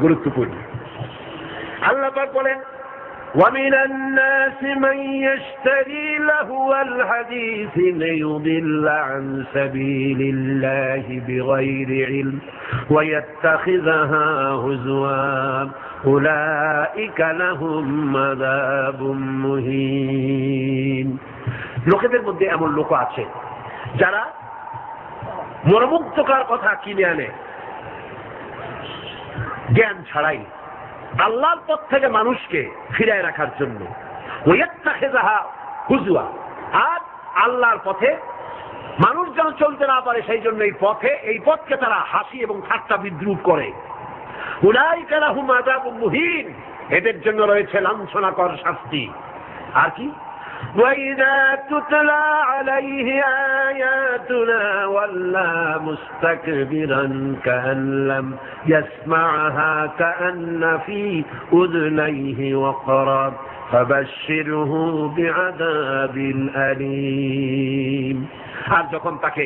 গুরুত্বপূর্ণ। আল্লাহ পাক বলেন وَمِنَ النَّاسِ مَن يَشْتَرِي لَهْوَ الْحَدِيثِ لِيُضِلَّ عَن سَبِيلِ اللَّهِ بِغَيْرِ عِلْمٍ وَيَتَّخِذَهَا هُزُوًا أُولَئِكَ لَهُمْ عَذَابٌ مُهِينٌ। লোকেদের মধ্যে এমন লোক আছে যারা মনোমুগ্ধকর কথা কিনে আনে জ্ঞান ছাড়াই আল্লাহর পথ থেকে মানুষকে ফিরায় রাখার জন্য, ওয়াত্তাখিযাহা হুজুয়া, আর আল্লাহর পথে মানুষ যেন চলতে না পারে সেই জন্য এই পথকে তারা হাসি এবং ঠাট্টা বিদ্রুপ করে। উলাইকা লাহুম আযাবুম মুহিন, এদের জন্য রয়েছে লাঞ্ছনাকর শাস্তি। আর কি وَإِذَا تُتْلَى عَلَيْهِ آيَاتُنَا وَلَّى مُسْتَكْبِرًا كَأَن لَّمْ يَسْمَعْهَا كَأَنَّ فِي أُذُنَيْهِ وَقْرًا فَبَشِّرْهُ بِعَذَابٍ أَلِيمٍ। আর যখন তাকে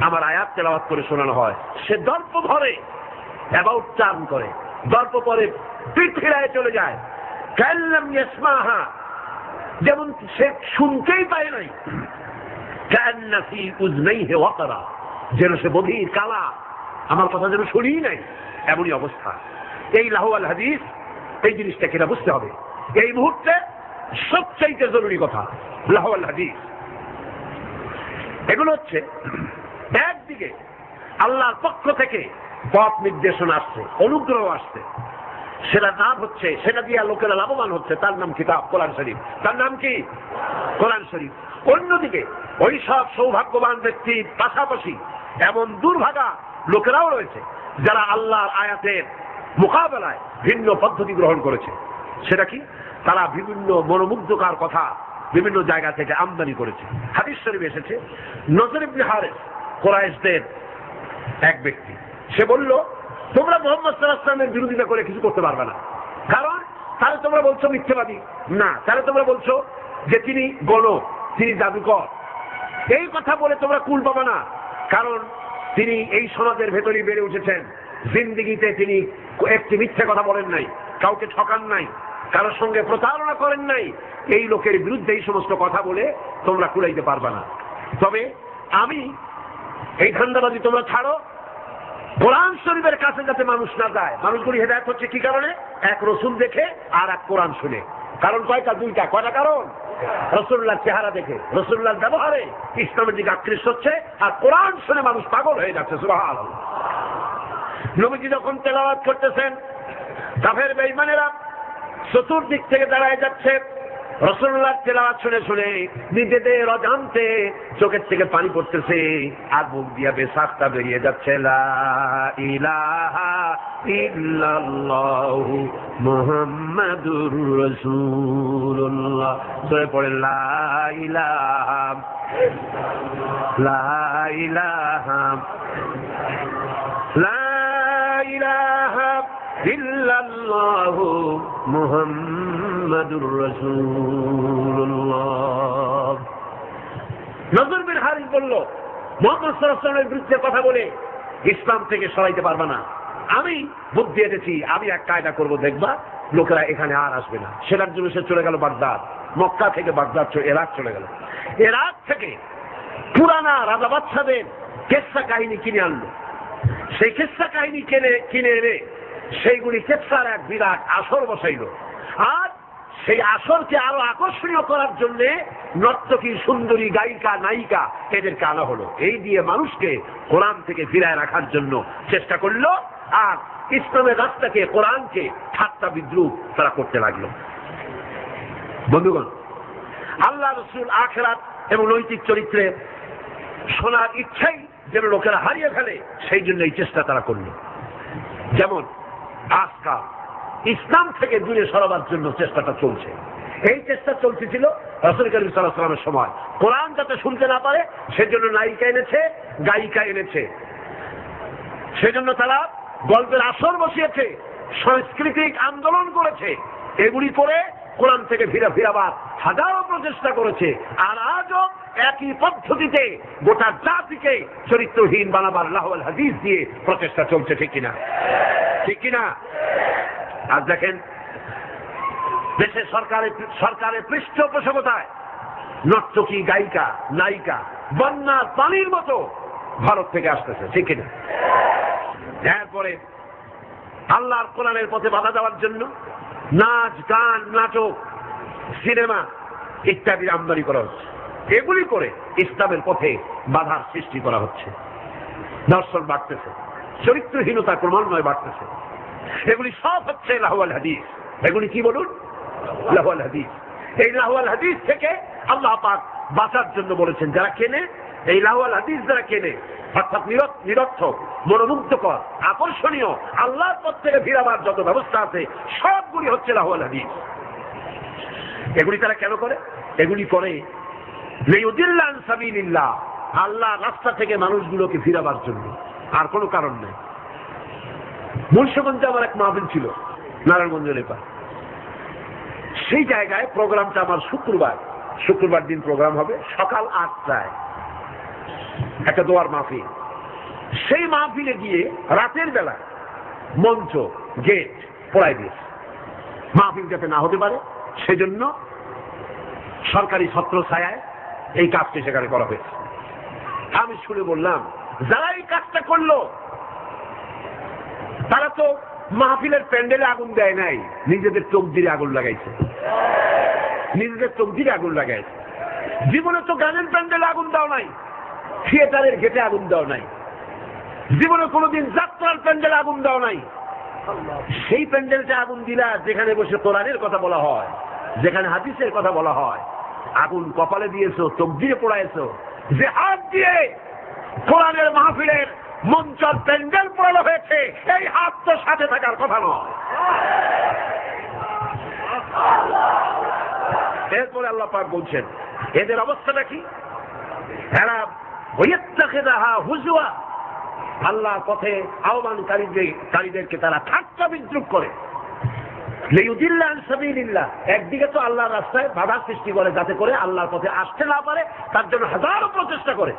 আমার আয়াত তেলাওয়াত করে শোনানো হয় সে দর্প ধরে অ্যাবাউট টার্ন করে, দর্প পরে পিঠ ফিরায় চলে যায়। কাআন লাম ইয়াসমাহা, যেমন সে শুনতেই পায় নাই। কাআন্না ফি উযনাইহি ওয়াকরা, যেন সে বধির কালা, আমার কথা যেন শুনিই নাই, এমনই অবস্থা। এই লাহওয়াল হাদিস, এই জিনিসটাকে না বুঝতে হবে। এই মুহূর্তে সবচাইতে জরুরি কথা লাহওয়াল হাদিস। এগুলো হচ্ছে একদিকে আল্লাহর পক্ষ থেকে পথ নির্দেশনা আসছে, অনুগ্রহ আসছে, সেটা নাম হচ্ছে, সেটা দিয়ে লোকেরা লাভবান হচ্ছে, তার নাম কিতাব কোরআন শরীফ। তার নাম কি? কোরআন শরীফ। অন্যদিকে ওই সব সৌভাগ্যবান ব্যক্তির পাশাপাশি এমন দুর্ভাগা লোকেরাও রয়েছে যারা আল্লাহর আয়াতের মোকাবেলায় ভিন্ন পদ্ধতি গ্রহণ করেছে। সেটা কি? তারা বিভিন্ন মনোমুগ্ধকর কথা বিভিন্ন জায়গা থেকে আমদানি করেছে। হাদিস শরীফে এসেছে, নজর ইবনে হারিস কুরাইশদের এক ব্যক্তি, সে বলল তোমরা মুহাম্মদ সাল্লাল্লাহু আলাইহি ওয়াসাল্লামের বিরোধিতা করে কিছু করতে পারবে না, কারণ তাহলে তোমরা বলছো মিথ্যাবাদী, না তাহলে তোমরা বলছো যে তিনি গণক, তিনি জাদুকর। এই কথা বলে তোমরা কুল পাবে না, কারণ তিনি এই সমাজের ভেতরেই বেড়ে উঠেছেন, জিন্দেগিতে তিনি একটি মিথ্যা কথা বলেন নাই, কাউকে ঠকান নাই, কারোর সঙ্গে প্রতারণা করেন নাই। এই লোকের বিরুদ্ধে এই সমস্ত কথা বলে তোমরা কুলাইতে পারবে না। তবে আমি এই ধান্দাবাজি তোমরা ছাড়ো, কোরআন শরীফের কাছে যাতে মানুষ না যায়। মানুষগুলি হেদায়েত হচ্ছে কি কারণে? এক রসুল দেখে আর এক কোরআন শুনে। কারণ কয়টা? দুইটা। কয়টা কারণ? রাসূলুল্লাহর চেহারা দেখে, রাসূলুল্লাহর ব্যবহারে ইসলামের দিকে আকৃষ্ট হচ্ছে, আর কোরআন শুনে মানুষ পাগল হয়ে যাচ্ছে। সুবহানাল্লাহ। নবীজি যখন তেলাওয়াত করতেছেন, কাফের বেঈমানেরা চতুর্দিক থেকে দাঁড়ায় যাচ্ছে। রাসূলুল্লাহর তেলাওয়াত শুনে শুনে নিজেদের অজান্তে চোখের থেকে পানি পড়তেছে, আর মুখ দিয়ে বেসাখটা বেরিয়ে যাচ্ছে। লা ইলাহা ইল্লাল্লাহু মুহাম্মাদুর রাসূলুল্লাহ। সরে পড়ে লা ইলাহা লা ইলাহা লা ইলাহা ইল্লাল্লাহু মুহাম্মাদুর রাসূলুল্লাহ। নজর বিন হারিস বলল, মুহাম্মদ সাল্লাল্লাহু আলাইহি ওয়াসাল্লামের বিরুদ্ধে কথা বলে ইসলাম থেকে সরাইতে পারবে না। আমি বুদ্ধি এনেছি, আমি এক কায়দা করব, দেখবা লোকেরা এখানে আর আসবে না। সেটার জন্য সে চলে গেল বাগদাদ। মক্কা থেকে বাগদাদ ইরাক চলে গেল। ইরাক থেকে পুরানা রাজা বাদশাদের কিসসা কাহিনী কিনে আনলো। সেই কিসসা কাহিনী কিনে এনে সেইগুলি কেসার এক বিরাট আসর বসাইল, আর সেই আসরকে আরো আকর্ষণীয় করার জন্য নর্তকী, সুন্দরী, গায়িকা, নায়িকা এদেরকে আনা হলো। এই দিয়ে মানুষকে কোরআন থেকে ফিরায় রাখার জন্য চেষ্টা করলো, আর ইসলামের রাস্তাকে, কোরআনকে ঠাট্টা বিদ্রুপ তারা করতে লাগলো। বন্ধুগণ, আল্লাহ রাসূল আখিরাত এবং নৈতিক চরিত্রে শোনার ইচ্ছাই যেন লোকেরা হারিয়ে ফেলে, সেই জন্য এই চেষ্টা তারা করলো। যেমন আজকাল ইসলাম থেকে দূরে সরাবার জন্য চেষ্টাটা চলছে। এই চেষ্টা চলতেছিল রাসূল করিম সাল্লাল্লাহু আলাইহি ওয়াসাল্লামের সময়। কোরআন যাতে শুনতে না পারে সেজন্য নায়িকা এনেছে, গায়িকা এনেছে, সেজন্য তারা গল্পের আসর বসিয়েছে, সাংস্কৃতিক আন্দোলন করেছে। এগুলি করে কোরআন থেকে ফিরাবার হাজারো প্রচেষ্টা করেছে, আর আজও একই পদ্ধতিতে গোটা জাতিকে চরিত্রহীন বানাবার লাহওয়াল হাদিস দিয়ে প্রচেষ্টা চলছে, ঠিক কিনা? ঠিক কিনা? আর দেখেন দেশে সরকারের পৃষ্ঠপোষকতায় নর্তকী, গায়িকা, নায়িকা বন্যার পানির মতো ভারত থেকে আসতেছে, ঠিক কিনা? এরপরে আল্লাহর কোরআনের পথে বাধা দেওয়ার জন্য নাচ, গান, নাটক, সিনেমা ইত্যাদির আমদানি করা হচ্ছে। এগুলি করে ইসলামের পথে বাধার সৃষ্টি করা হচ্ছে। দর্শন বাড়তেছে, চরিত্রহীনতা ক্রমান্বয়ে বাড়তেছে। এগুলি সব হচ্ছে লাহওয়াল হাদিস। এগুলি কি বলুন? লাহওয়াল হাদিস। এই লাহওয়াল হাদিস থেকে আল্লাহ পাক বাঁচার জন্য বলেছেন, যারা কেনে এই লাহওয়াল হাদিস, যারা কেনে অর্থাৎ নিরর্থক, মনোমুগ্ধকর, আকর্ষণীয় আল্লাহর পথ থেকে ফিরাবার যত ব্যবস্থা আছে সবগুলি হচ্ছে লাহওয়াল হাদিস। এগুলি তারা কেন করে? এগুলি করে লিইউদিল্লা আন সাবিলিল্লাহ, আল্লাহর রাস্তা থেকে মানুষগুলোকে ফিরাবার জন্য, আর কোনো কারণ নেই। মুন্সিগঞ্জে আমার এক মাহফিল ছিল, নারায়ণগঞ্জের এপার। সেই জায়গায় প্রোগ্রামটা আমার শুক্রবার দিন প্রোগ্রাম হবে সকাল 8টায়, একটা দোয়ার মাহফিল। সেই মাহফিলে গিয়ে রাতের বেলা মঞ্চ, গেট পোড়াই দিয়েছে, মাহফিল যাতে না হতে পারে সেজন্য সরকারি ছত্র ছায়ায় এই কাজটি সেখানে করা হয়েছে। আমি শুনে বললাম, যারা এই কাজটা করলো তারা তো মাহফিলের প্যান্ডেলে আগুন দেয় নাই, নিজেদের তকদিরে আগুন লাগাইছে। নিজেদের তকদিরে আগুন লাগাইছে। জীবনে তো গানের প্যান্ডেলে আগুন দাও নাই, থিয়েটারের গেটে আগুন দাও নাই, জীবনে কোনোদিন যাত্রার প্যান্ডেলে আগুন দাও নাই। সেই প্যান্ডেলটা আগুন দিলা যেখানে বসে কোরআনের কথা বলা হয়, যেখানে হাদিসের কথা বলা হয়। আগুন কপালে দিয়েছো, তকদিরে পোড়াইছো। যে হাত দিয়ে কোরআনের মাহফিলের মঞ্চর প্যান্ডেল পোড়ানো হয়েছে, এই হাত তো সাথে থাকার কথা নয়। এরপরে আল্লাহ পাক বলছেন, এদের অবস্থাটা কি? এরা ওয়াইত্তাখিযুহা হুজুয়া, আল্লাহর পথে আহ্বানকারীদেরকে তারা ঠাট্টা বিদ্রুপ করে। লিইউদিল্লা আন সাবিলিল্লাহ, একদিকে তো আল্লাহর রাস্তায় বাধা সৃষ্টি করে যাতে করে আল্লাহর পথে আসতে না পারে, তার জন্য হাজারো প্রচেষ্টা করে।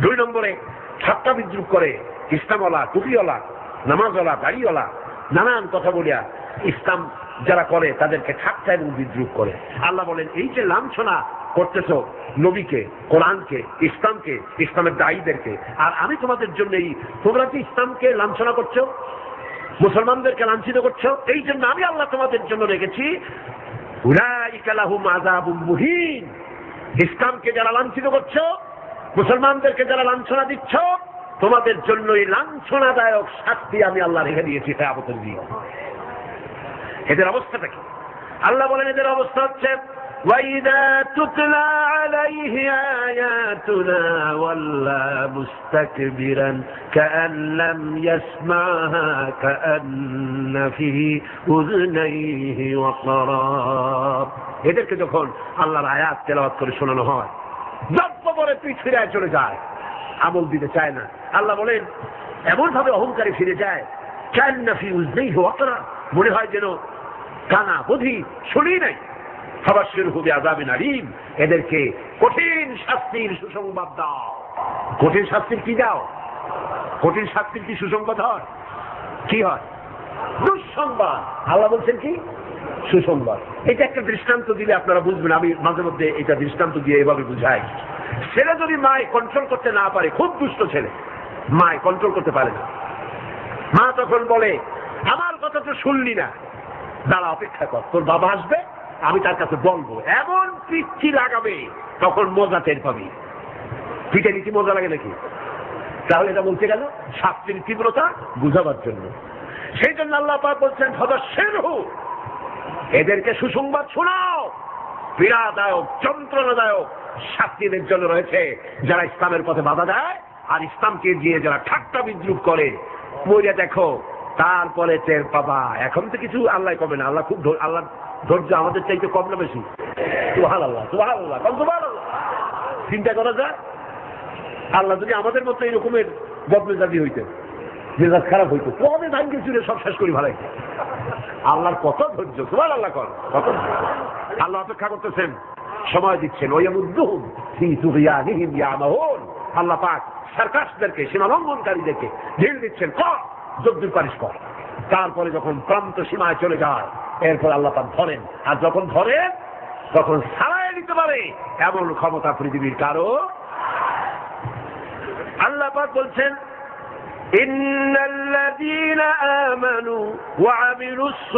2 নম্বরে ঠাট্টা বিদ্রুপ করে ইসলামওয়ালা, টুপিওয়ালা, নামাজওয়ালা, দাড়িওয়ালা, নানান কথা বলিয়া ইসলাম যারা করে তাদেরকে ঠাট্টা এবং বিদ্রুপ করে। আল্লাহ বলেন, এই যে লাঞ্ছনা করতেছ নবীকে, কোরআনকে, ইসলামকে, ইসলামের দায়ীদেরকে, আর আমি তোমাদের জন্য তোমরা কি ইসলামকে লাঞ্ছনা করছো, মুসলমানদেরকে লাঞ্ছিত করছো, এই জন্য আমি আল্লাহ তোমাদের জন্য রেখেছি উলাইকা লাহুম আযাবুম মুহিন। ইসলামকে যারা লাঞ্ছিত করছো, মুসলমানদেরকে যারা লাঞ্ছনা দিচ্ছ, তোমাদের জন্য এই লাঞ্ছনাদায়ক শাস্তি আমি আল্লাহ রেখে দিয়েছি কিয়ামতের দিন। এদের অবস্থাটা কি? আল্লাহ বলেন, এদের অবস্থা হচ্ছে وَإِذَا تُتْلَى عَلَيْهِ آيَاتُنَا وَلَّى مُسْتَكْبِرًا كَأَنْ لَّمْ يَسْمَعْهَا كَأَنَّ فِي أُذُنَيْهِ وَقْرًا। এদেরকে যখন আল্লাহর আয়াত তেলাওয়াত করে শোনানো হয়, যত বড় পিঠ ফিরে চলে যায়, আমল দিতে চায় না। আল্লাহ বলেন, এমন ভাবে অহংকারী ফিরে যায়, كَأَنَّ فِي أُذُنَيْهِ وَقْرًا, মনে হয় যেন কানা বধি শুনি নাই। ফাবাশশিরহু বিআযাবিন আলীম, এদেরকে কঠিন শাস্তির সুসংবাদ দাও। কঠিন শাস্তির কি দাও? কঠিন শাস্তির কি সুসংবাদ হয়? কি হয়? দুঃসংবাদ। আল্লাহ বলছেন কি? সুসংবাদ। এটা একটা দৃষ্টান্ত দিলে আপনারা বুঝবেন। আমি মাঝে মধ্যে এটা দৃষ্টান্ত দিয়ে এভাবে বুঝাই। ছেলে যদি মায় কন্ট্রোল করতে না পারে, খুব দুষ্ট ছেলে, মায় কন্ট্রোল করতে পারে না, মা তখন বলে, আমার কথা তো শুনলি না, দাঁড়া, অপেক্ষা কর, তোর বাবা আসবে, আমি তার কাছে বলবো। এমন পিঠি লাগাবে, তখন মজা টের পাবি। পিঠে নিচে মজা লাগে নাকি? তাহলে এটা বলতে গেল শাস্তির তীব্রতা বুঝাবার জন্য। সেই জন্য আল্লাহ পাক বলছেন, ফাবাশশিরহু, এদেরকে সুসংবাদ শোনাও। পীড়াদায়ক, যন্ত্রণাদায়ক শাস্তিদের জন্য রয়েছে যারা ইসলামের পথে বাধা দেয় আর ইসলামকে দিয়ে যারা ঠাট্টা বিদ্রুপ করে। মরিয়া দেখো, তারপরে টের পাবা। এখন তো কিছু আল্লাহ কবে না, আল্লাহ খুব আল্লাহ ধৈর্য আমাদের চাইতে কম না বেশি? সুবহানাল্লাহ, সুবহানাল্লাহ, সুবহানাল্লাহ। চিন্তা করা যায়, আল্লাহ যদি আমাদের মতো এই রকমের বদমেজাজি হইতেন, মেজাজ খারাপ হইতো, কবে ধানকে চুরে সব শেষ করি ভালাই। আল্লাহর কত ধৈর্য, সুবহানাল্লাহ কর, কত। আল্লাহ অপেক্ষা করতেছেন সময় দিচ্ছেন। ওয়ায়ামুদ্দুহুম ফী তুগয়ানিহিম ইয়ামাহুন, আল্লাহ পাক সার্কাসদেরকে, সীমালঙ্ঘনকারীদেরকে ঢিল দিচ্ছেন, কর যদ্দূর পারিস কর। তারপরে যখন প্রান্ত সীমায় চলে যায় এরপর আল্লাহ পাক ধরেন, আর যখন ধরেন তখন ছাড়াই দিতে পারে এমন ক্ষমতা পৃথিবীর কারো। আল্লাহ পাক বলছেন ইন্নাল্লাযীনা আমানু ওয়া আমিলুস